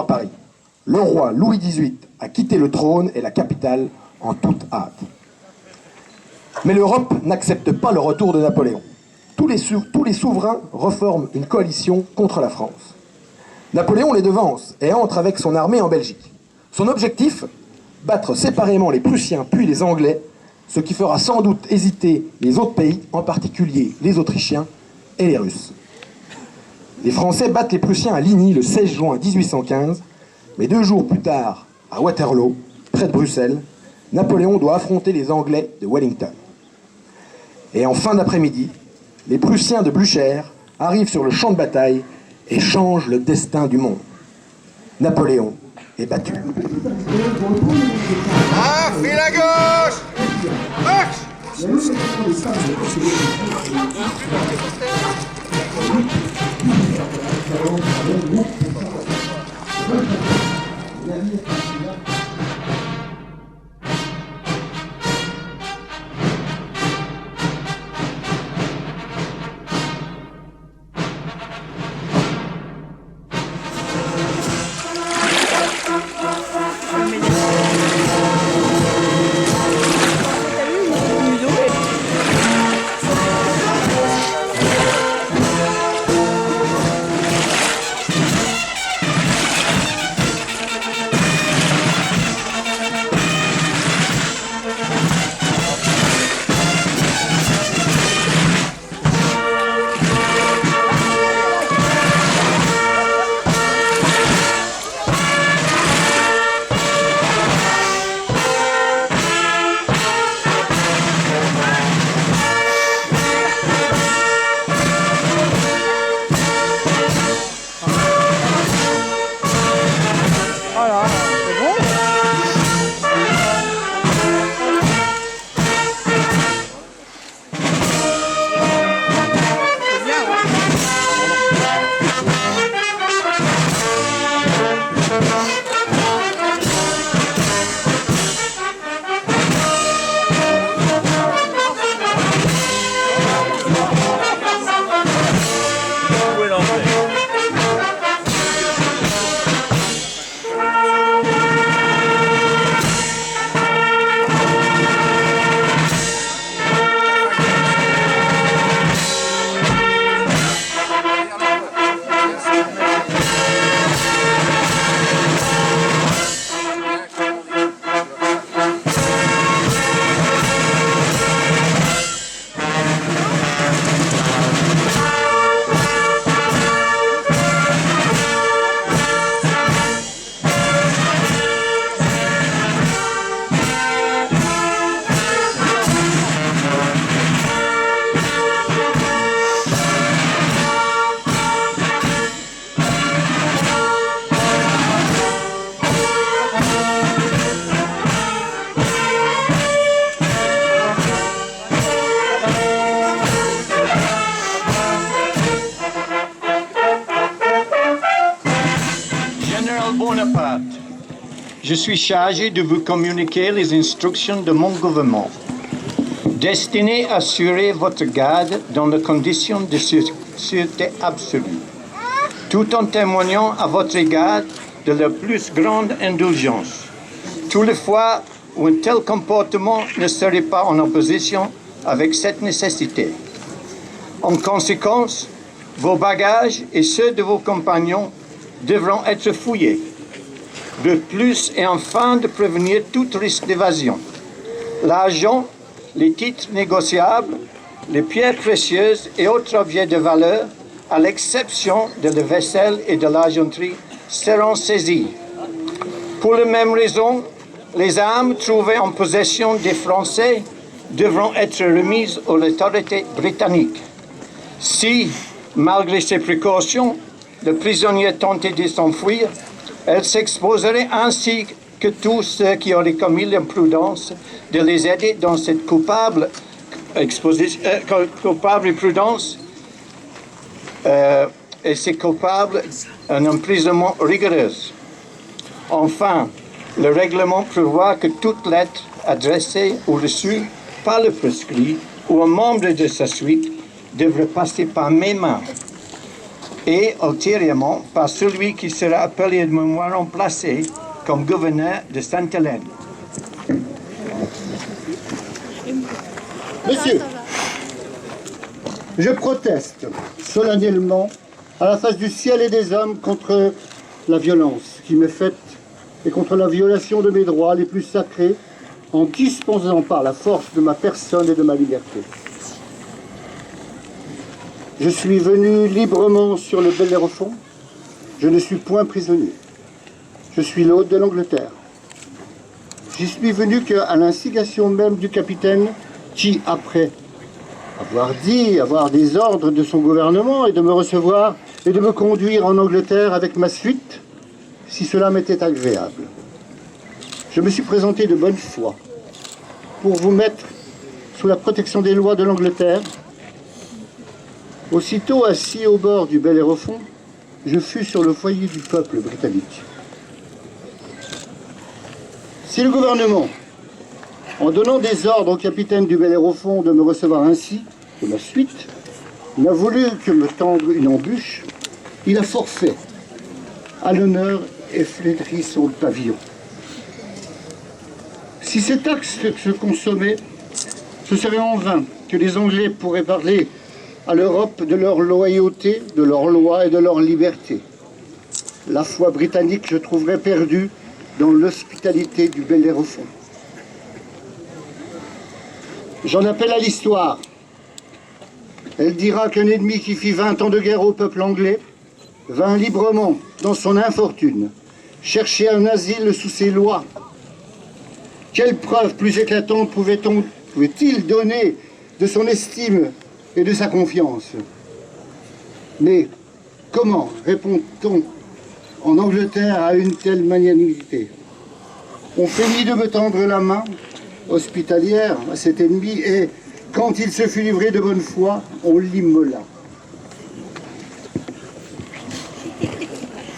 à Paris. Le roi Louis XVIII a quitté le trône et la capitale en toute hâte. Mais l'Europe n'accepte pas le retour de Napoléon. Tous les souverains reforment une coalition contre la France. Napoléon les devance et entre avec son armée en Belgique. Son objectif, battre séparément les Prussiens puis les Anglais, ce qui fera sans doute hésiter les autres pays, en particulier les Autrichiens et les Russes. Les Français battent les Prussiens à Ligny le 16 juin 1815, mais 2 jours plus tard, à Waterloo, près de Bruxelles, Napoléon doit affronter les Anglais de Wellington. Et en fin d'après-midi, les Prussiens de Blücher arrivent sur le champ de bataille et changent le destin du monde. Napoléon est battu. Ah, file à gauche! Marche! Bonaparte, je suis chargé de vous communiquer les instructions de mon gouvernement, destinées à assurer votre garde dans les conditions de sûreté absolue, tout en témoignant à votre égard de la plus grande indulgence, toutes les fois où un tel comportement ne serait pas en opposition avec cette nécessité. En conséquence, vos bagages et ceux de vos compagnons devront être fouillés. De plus, et afin de prévenir tout risque d'évasion, l'argent, les titres négociables, les pierres précieuses et autres objets de valeur, à l'exception de la vaisselle et de l'argenterie, seront saisis. Pour la même raison, les armes trouvées en possession des Français devront être remises aux autorités britanniques. Si, malgré ces précautions, le prisonnier tentait de s'enfuir, elle s'exposerait ainsi que tous ceux qui auraient commis l'imprudence de les aider dans cette coupable imprudence et c'est coupable un emprisonnement rigoureux. Enfin, le règlement prévoit que toute lettre adressée ou reçue par le proscrit ou un membre de sa suite devrait passer par mes mains. et ultérieurement par celui qui sera appellément remplacé comme gouverneur de Sainte-Hélène. Monsieur, je proteste solennellement à la face du ciel et des hommes contre la violence qui m'est faite et contre la violation de mes droits les plus sacrés en disposant par la force de ma personne et de ma liberté. Je suis venu librement sur le Bellérophon. Je ne suis point prisonnier. Je suis l'hôte de l'Angleterre. J'y suis venu qu'à l'instigation même du capitaine qui, après avoir des ordres de son gouvernement et de me recevoir et de me conduire en Angleterre avec ma suite, si cela m'était agréable. Je me suis présenté de bonne foi pour vous mettre sous la protection des lois de l'Angleterre. Aussitôt assis au bord du Bellérophon, je fus sur le foyer du peuple britannique. Si le gouvernement, en donnant des ordres au capitaine du Bellérophon de me recevoir ainsi, de ma suite, n'a voulu que me tendre une embûche, il a forfait à l'honneur et flétri son pavillon. Si cet acte se consommait, ce serait en vain que les Anglais pourraient parler à l'Europe de leur loyauté, de leurs lois et de leur liberté. La foi britannique, je trouverais perdue dans l'hospitalité du Bellérophon. J'en appelle à l'histoire. Elle dira qu'un ennemi qui fit 20 ans de guerre au peuple anglais vint librement, dans son infortune, chercher un asile sous ses lois. Quelle preuve plus éclatante pouvait-il donner de son estime et de sa confiance? Mais comment répond-on en Angleterre à une telle magnanimité? On feignit de me tendre la main hospitalière à cet ennemi et, quand il se fut livré de bonne foi, on l'immola.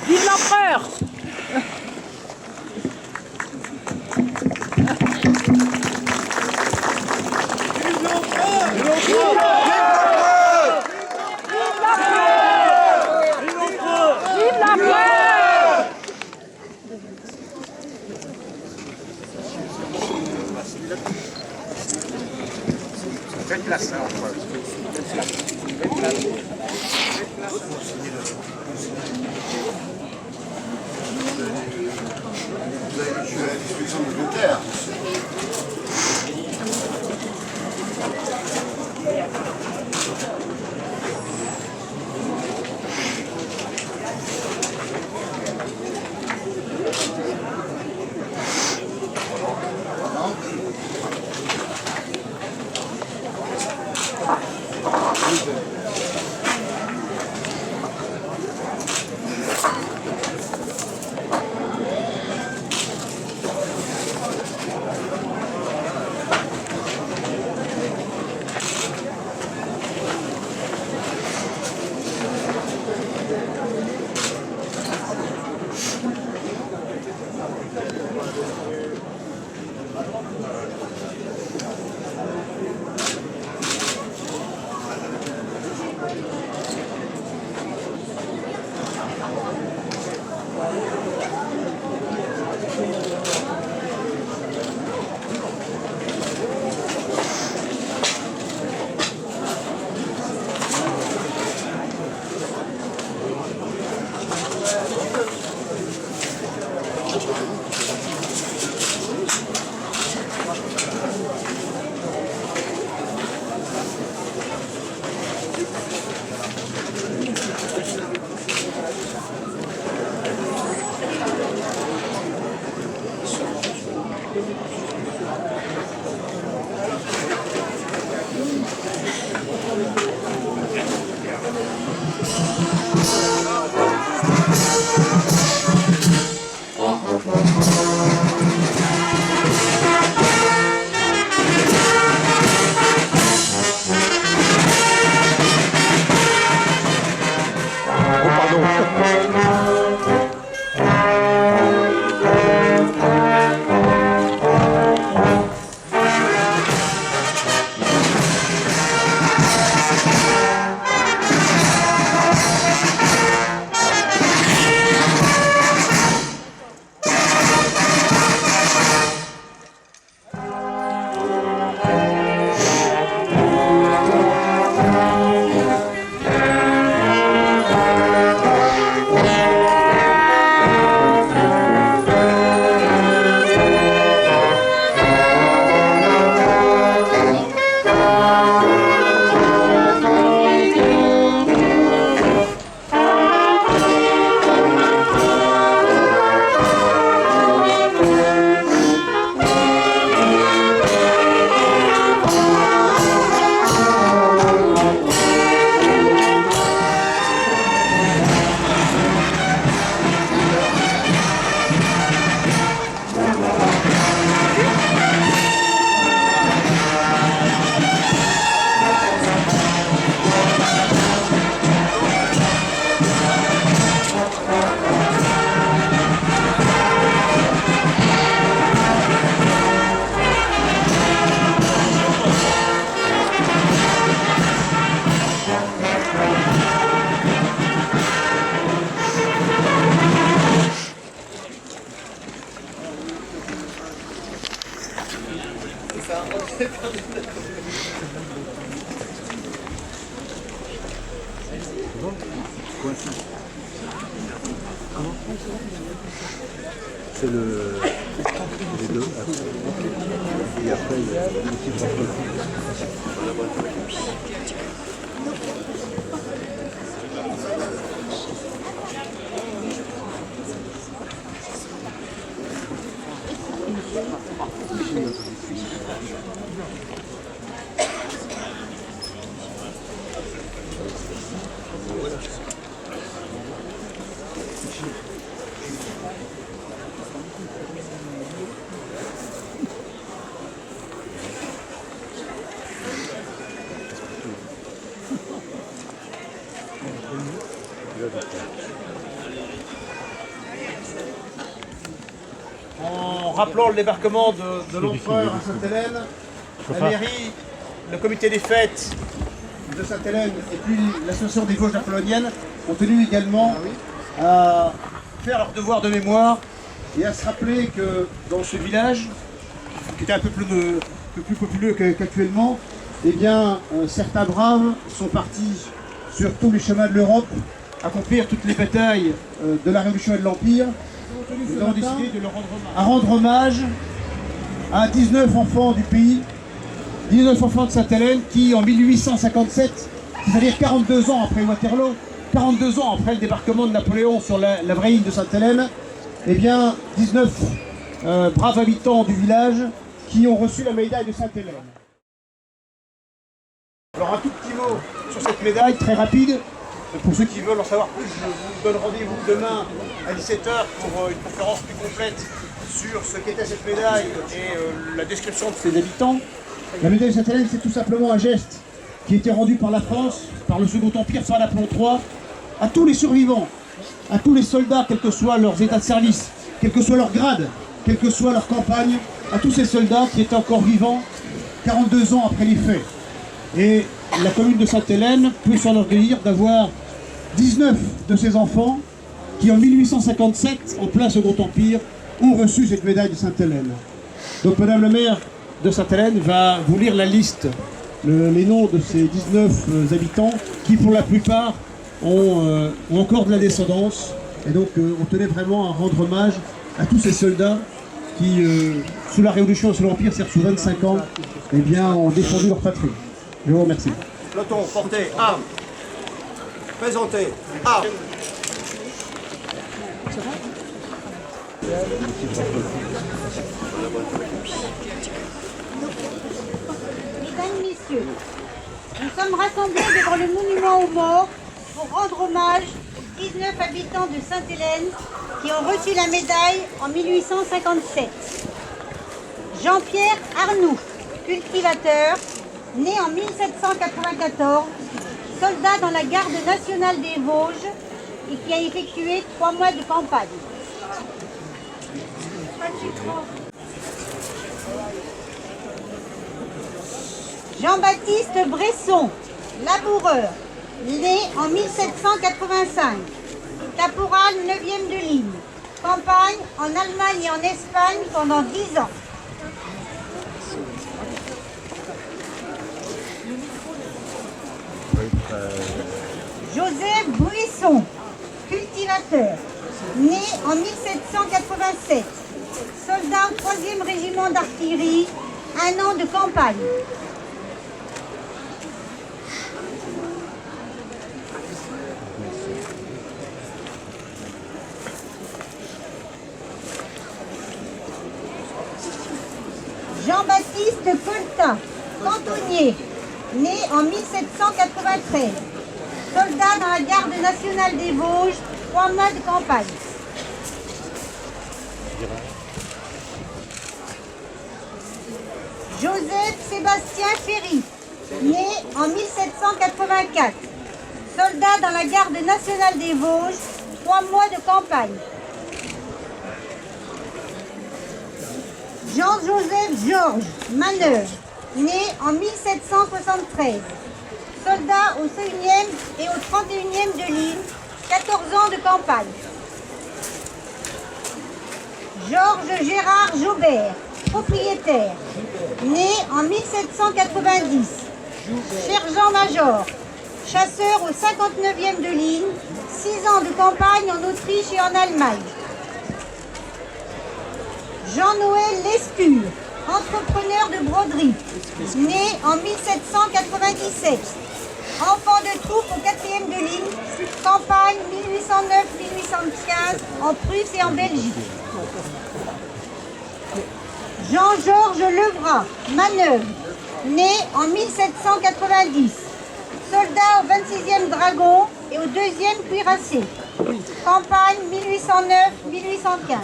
Vive l'empereur! Faites place là, encore. Vous avez tué la destruction de l'Angleterre. C'est le... les deux. Et après, il y a le petit rapport. En rappelant le débarquement de l'empereur à Sainte-Hélène, la mairie, le comité des fêtes de Sainte-Hélène et puis l'association des Vosges napoléoniennes ont tenu également à faire leur devoir de mémoire et à se rappeler que dans ce village, qui était un peu plus populeux qu'actuellement, eh bien, certains braves sont partis sur tous les chemins de l'Europe accomplir toutes les batailles de la Révolution et de l'Empire. Nous avons décidé de leur rendre hommage à 19 enfants du pays, 19 enfants de Sainte-Hélène qui, en 1857, c'est-à-dire 42 ans après Waterloo, 42 ans après le débarquement de Napoléon sur la vraie île de Sainte-Hélène, eh bien, 19 braves habitants du village qui ont reçu la médaille de Sainte-Hélène. Alors un tout petit mot sur cette médaille, très rapide. Pour ceux qui veulent en savoir plus, je vous donne rendez-vous demain à 17h pour une conférence plus complète sur ce qu'était cette médaille et la description de ses habitants. La médaille de Sainte-Hélène, c'est tout simplement un geste qui a été rendu par la France, par le Second Empire, par Napoléon III, à tous les survivants, à tous les soldats, quels que soient leurs états de service, quel que soit leur grade, quelle que soit leur campagne, à tous ces soldats qui étaient encore vivants 42 ans après les faits. Et la commune de Sainte-Hélène peut s'enorgueillir d'avoir 19 de ses enfants qui, en 1857, en plein Second Empire, ont reçu cette médaille de Sainte-Hélène. Donc Madame le maire de Sainte-Hélène va vous lire la liste, les noms de ces 19 habitants qui, pour la plupart, ont encore de la descendance. Et donc on tenait vraiment à rendre hommage à tous ces soldats qui, sous la Révolution et sous l'Empire, c'est-à-dire sous 25 ans, eh bien, ont défendu leur patrie. Je vous remercie. Peloton, portez, armes. Présentez, armes. Mesdames, Messieurs, nous sommes rassemblés devant le monument aux morts pour rendre hommage aux 19 habitants de Sainte-Hélène qui ont reçu la médaille en 1857. Jean-Pierre Arnoux, cultivateur, né en 1794, soldat dans la garde nationale des Vosges et qui a effectué 3 mois de campagne. Jean-Baptiste Bresson, laboureur, né en 1785, caporal 9e de ligne, campagne en Allemagne et en Espagne pendant 10 ans. Joseph Brisson, cultivateur, né en 1787, soldat au 3e régiment d'artillerie, 1 an de campagne. Jean-Baptiste Coltin, cantonnier, né en 1793, soldat dans la garde nationale des Vosges, 3 mois de campagne. Joseph Sébastien Ferry, né en 1784, soldat dans la garde nationale des Vosges, 3 mois de campagne. Jean-Joseph Georges Manœuvre, né en 1773, soldat au 1e et au 31e de ligne, 14 ans de campagne. Georges Gérard Jaubert, propriétaire, né en 1790, sergent-major, chasseur au 59e de ligne, 6 ans de campagne en Autriche et en Allemagne. Jean-Noël Lescure, entrepreneur de broderie, né en 1797. Enfant de troupe au 4e de ligne, campagne 1809-1815 en Prusse et en Belgique. Jean-Georges Levrat, manœuvre, né en 1790. Soldat au 26e Dragon et au 2e cuirassé. Campagne 1809-1815.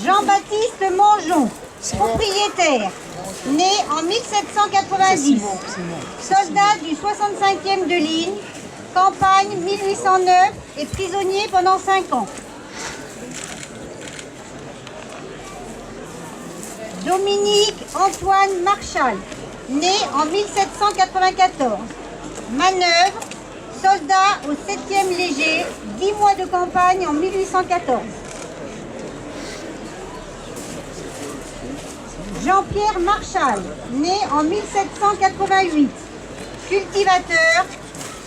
Jean-Baptiste Mongeon, propriétaire, né en 1790. Soldat du 65e de ligne, campagne 1809 et prisonnier pendant 5 ans. Dominique Antoine Marchal, né en 1794. Manœuvre, soldat au 7e léger, 10 mois de campagne en 1814. Jean-Pierre Marchal, né en 1788. Cultivateur,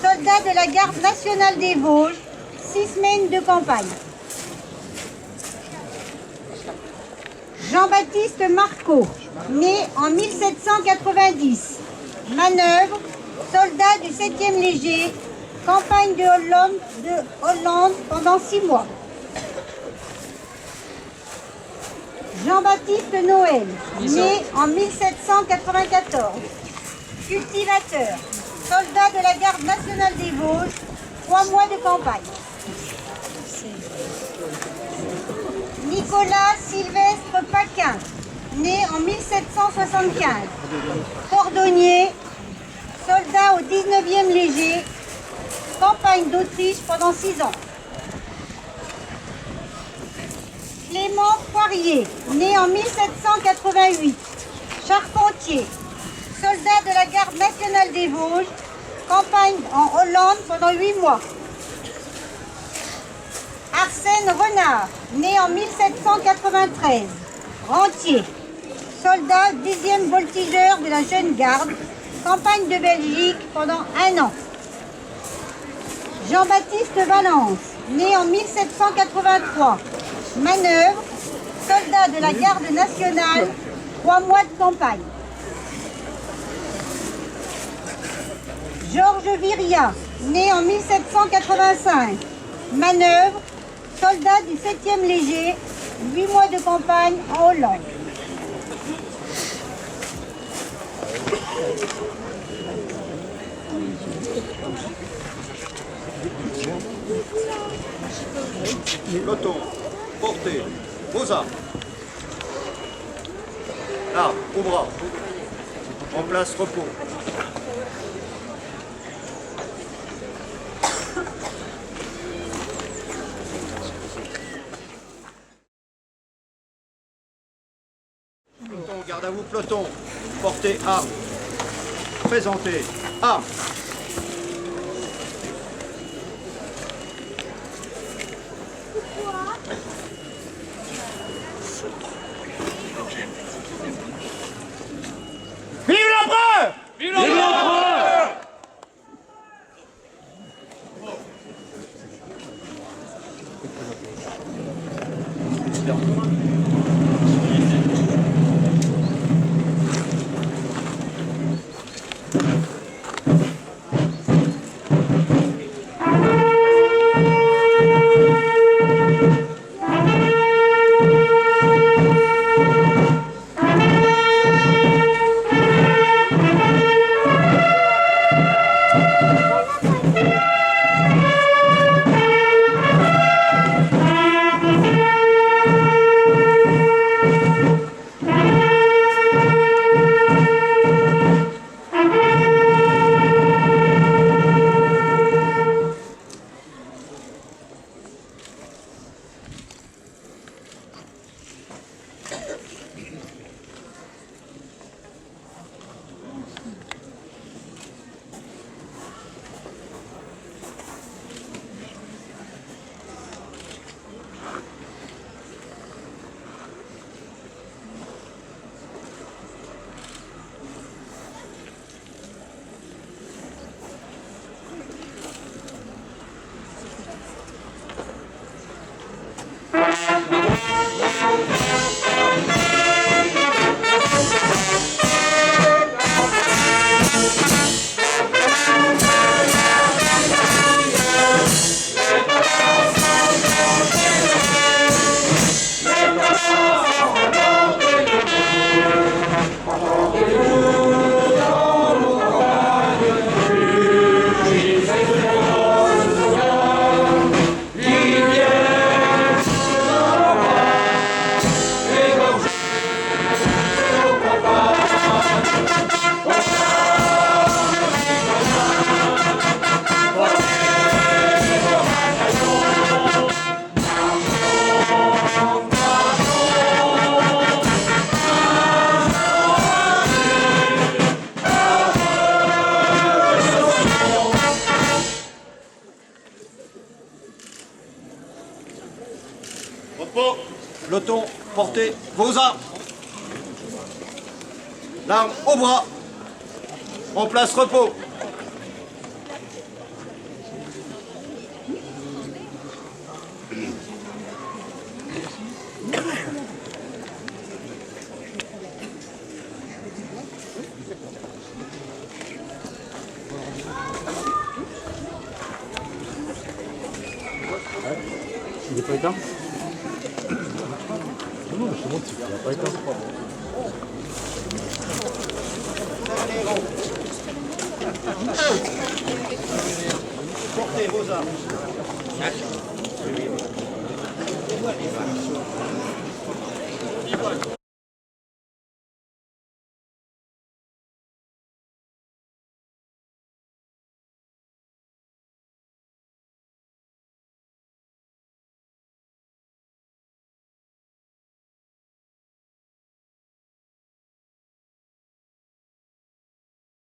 soldat de la garde nationale des Vosges, 6 semaines de campagne. Jean-Baptiste Marcot, né en 1790. Manœuvre, soldat du 7e léger, campagne de Hollande pendant 6 mois. Jean-Baptiste Noël, né en 1794. Cultivateur, soldat de la garde nationale des Vosges, 3 mois de campagne. Nicolas Sylvestre Paquin, né en 1775. Cordonnier, soldat au 19e léger, campagne d'Autriche pendant 6 ans. Clément Poirier, né en 1788. Charpentier, soldat de la garde nationale des Vosges, campagne en Hollande pendant 8 mois. Arsène Renard, né en 1793, rentier, soldat 10e voltigeur de la Jeune Garde, campagne de Belgique pendant 1 an. Jean-Baptiste Valence, né en 1783, manœuvre, soldat de la Garde nationale, 3 mois de campagne. Georges Viria, né en 1785, manœuvre, soldat du 7e léger, 8 mois de campagne en Hollande. Peloton, portez vos armes. Armes au bras. En place, repos. Peloton, garde à vous, peloton. Portez armes. Présentez armes. Vive l'empereur! Vive l'empereur! Peloton, portez vos armes. L'arme au bras. En place repos. Il n'est pas éteint? Non, je te montre s'il n'est pas éteint. Portez vos armes.